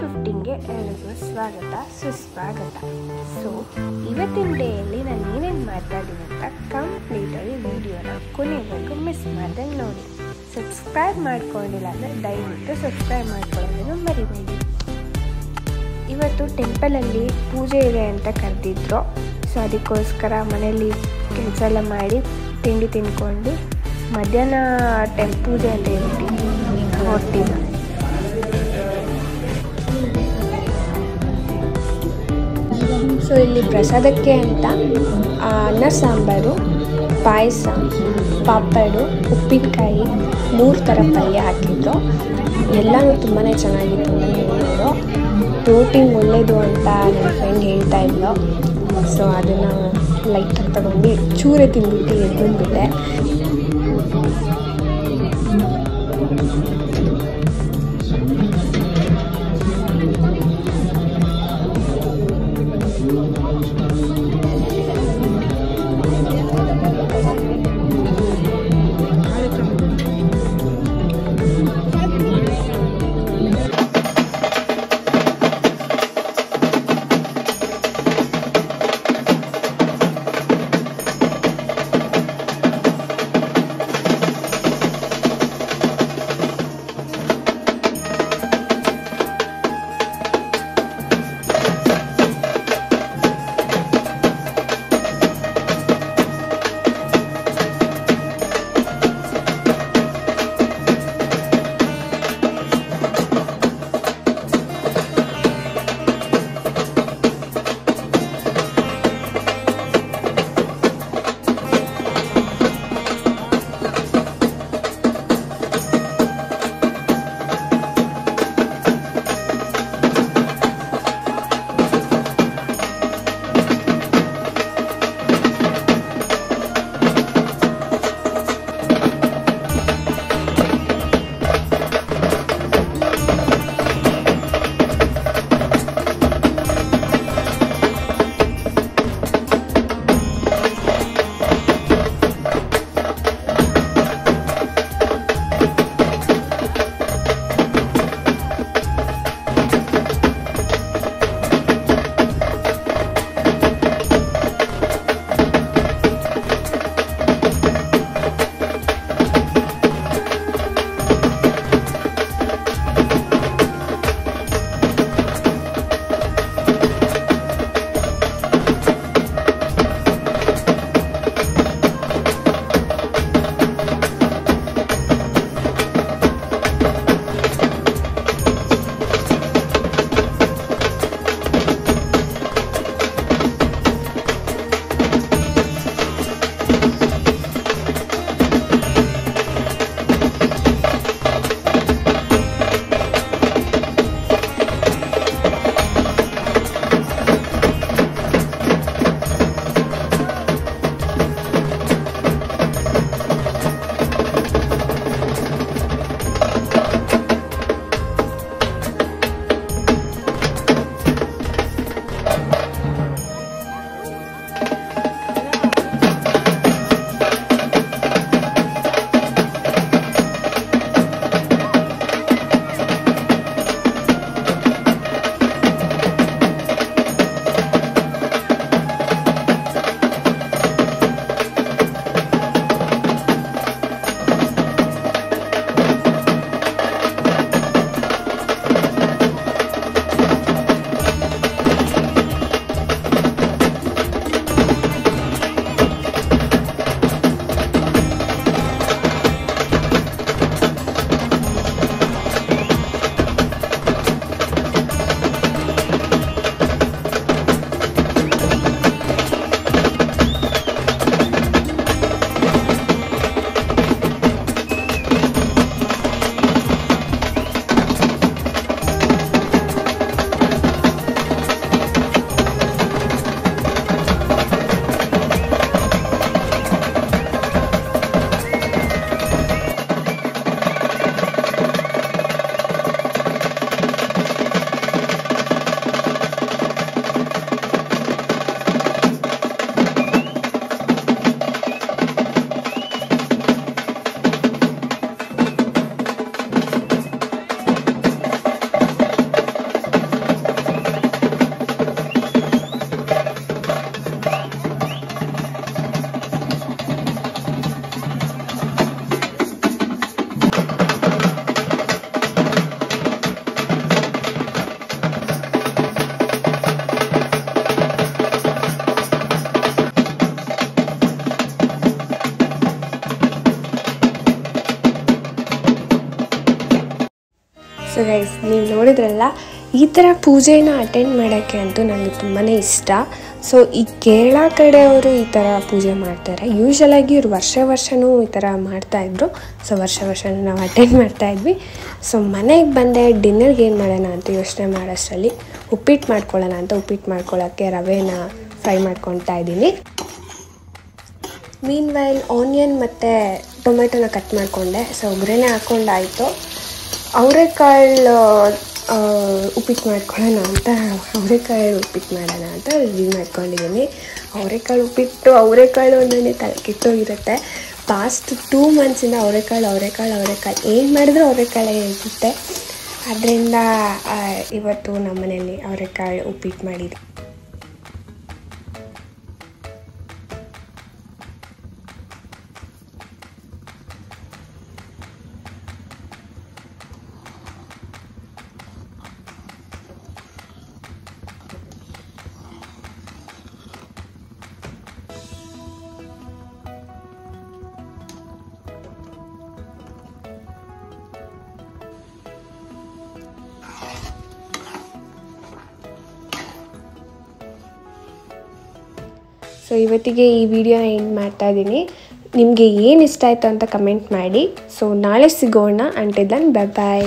15ಗೆ ಎಲ್ಲರಿಗೂ ಸ್ವಾಗತ ಸುಸ್ವಾಗತ. ಸೊ ಇವತ್ತಿನ ಡೇಯಲ್ಲಿ ನಾನು ಏನೇನು ಮಾಡ್ತಾ ಇದ್ದೀನಿ ಅಂತ ಕಂಪ್ಲೀಟಾಗಿ ವಿಡಿಯೋನ ಕೊನೆವರೆಗೂ ಮಿಸ್ ಮಾಡ್ದಂಗೆ ನೋಡಿ. ಸಬ್ಸ್ಕ್ರೈಬ್ ಮಾಡ್ಕೊಂಡಿಲ್ಲ ಅಂದರೆ ದಯವಿಟ್ಟು ಸಬ್ಸ್ಕ್ರೈಬ್ ಮಾಡ್ಕೊಳ್ಳೋದನ್ನು ಮರಿಬೇಡಿ. ಇವತ್ತು ಟೆಂಪಲಲ್ಲಿ ಪೂಜೆ ಇದೆ ಅಂತ ಕರೆದಿದ್ರು. ಸೊ ಅದಕ್ಕೋಸ್ಕರ ಮನೆಯಲ್ಲಿ ಕೆಲಸ ಎಲ್ಲ ಮಾಡಿ ತಿಂಡಿ ತಿಂದ್ಕೊಂಡು ಮಧ್ಯಾಹ್ನ ಪೂಜೆ ಅಂತ ಹೇಳ್ಬಿಟ್ಟು ಹೊರಟಿದ್ದೆ. ಸೊ ಇಲ್ಲಿ ಪ್ರಸಾದಕ್ಕೆ ಅಂತ ಅನ್ನ ಸಾಂಬಾರು, ಪಾಯಸ, ಪಾಪಡು, ಉಪ್ಪಿನಕಾಯಿ 3 ಥರ ಪಲ್ಯ ಹಾಕಿದ್ರು. ಎಲ್ಲನೂ ತುಂಬಾ ಚೆನ್ನಾಗಿತ್ತು ಅಂತ ಹೇಳಿದ್ರು. ಪ್ರೋಟೀನ್ ಒಳ್ಳೆಯದು ಅಂತ ನನ್ನ ಫ್ರೆಂಡ್ ಹೇಳ್ತಾ ಇದ್ಲು. ಸೊ ಅದನ್ನು ಲೈಟಾಗಿ ತಗೊಂಡು ಚೂರೆ ತಿಂದ್ಬಿಟ್ಟು ಎದ್ದು ಬಂದುಬಿಟ್ಟೆ. ಸೊ ಗೈಸ್, ನೀವು ನೋಡಿದ್ರಲ್ಲ, ಈ ಥರ ಪೂಜೆನ ಅಟೆಂಡ್ ಮಾಡೋಕ್ಕೆ ಅಂತೂ ನನಗೆ ತುಂಬಾ ಇಷ್ಟ. ಸೊ ಈ ಕೇರಳ ಕಡೆಯವರು ಈ ಥರ ಪೂಜೆ ಮಾಡ್ತಾರೆ. ಯೂಶ್ವಲಾಗಿ ಇವ್ರು ವರ್ಷವೂ ಈ ಥರ ಮಾಡ್ತಾಯಿದ್ರು. ಸೊ ವರ್ಷವೂ ನಾವು ಅಟೆಂಡ್ ಮಾಡ್ತಾಯಿದ್ವಿ. ಸೊ ಮನೆಗೆ ಬಂದೆ, ಡಿನ್ನರ್ಗೆ ಏನು ಮಾಡೋಣ ಅಂತ ಯೋಚನೆ ಮಾಡೋಷ್ಟರಲ್ಲಿ ಉಪ್ಪಿಟ್ಟು ಮಾಡ್ಕೊಳ್ಳೋಣ ಅಂತ ಉಪ್ಪಿಟ್ಟು ಮಾಡ್ಕೊಳ್ಳೋಕ್ಕೆ ರವೆನ ಫ್ರೈ ಮಾಡ್ಕೊತಾ ಇದ್ದೀನಿ. ಮೀನ್ ವೈಲ್ ಆನಿಯನ್ ಮತ್ತು ಟೊಮೆಟೊನ ಕಟ್ ಮಾಡಿಕೊಂಡೆ. ಸೊ ಒಗ್ಗರಣೆ ಹಾಕ್ಕೊಂಡಾಯಿತು. ಅವರೆಕಾಳು ಉಪ್ಪಿಟ್ಟು ಮಾಡ್ಕೊಳ್ಳೋಣ ಅಂತ ಅವರೆಕಾಳು ಉಪ್ಪಿಟ್ಟು ಮಾಡೋಣ ಅಂತ ರೆಡಿ ಮಾಡ್ಕೊಂಡಿದ್ದೀನಿ. ಅವರೆಕಾಳು ಒಂದೇ ತಲೆ ಕೆಟ್ಟೋಗಿರುತ್ತೆ. ಪಾಸ್ಟ್ 2 ಮಂತ್ಸಿಂದ ಅವರೆಕಾಳು ಏನು ಮಾಡಿದ್ರೂ ಅವರೆಕಾಳೇ ಇರುತ್ತೆ. ಅದರಿಂದ ಇವತ್ತು ನಮ್ಮ ಮನೆಯಲ್ಲಿ ಅವರೆಕಾಳು ಉಪ್ಪಿಟ್ಟು ಮಾಡಿದ್ವಿ. ಸೊ ಇವತ್ತಿಗೆ ಈ ವಿಡಿಯೋನ ಎಂಡ್ ಮಾಡ್ತಾ ಇದ್ದೀನಿ. ನಿಮಗೆ ಏನು ಇಷ್ಟ ಆಯಿತು ಅಂತ ಕಮೆಂಟ್ ಮಾಡಿ. ಸೊ ನಾಳೆ ಸಿಗೋಣ. ಅಂಟಿಲ್ ದೆನ್, ಬೈ ಬಾಯ್.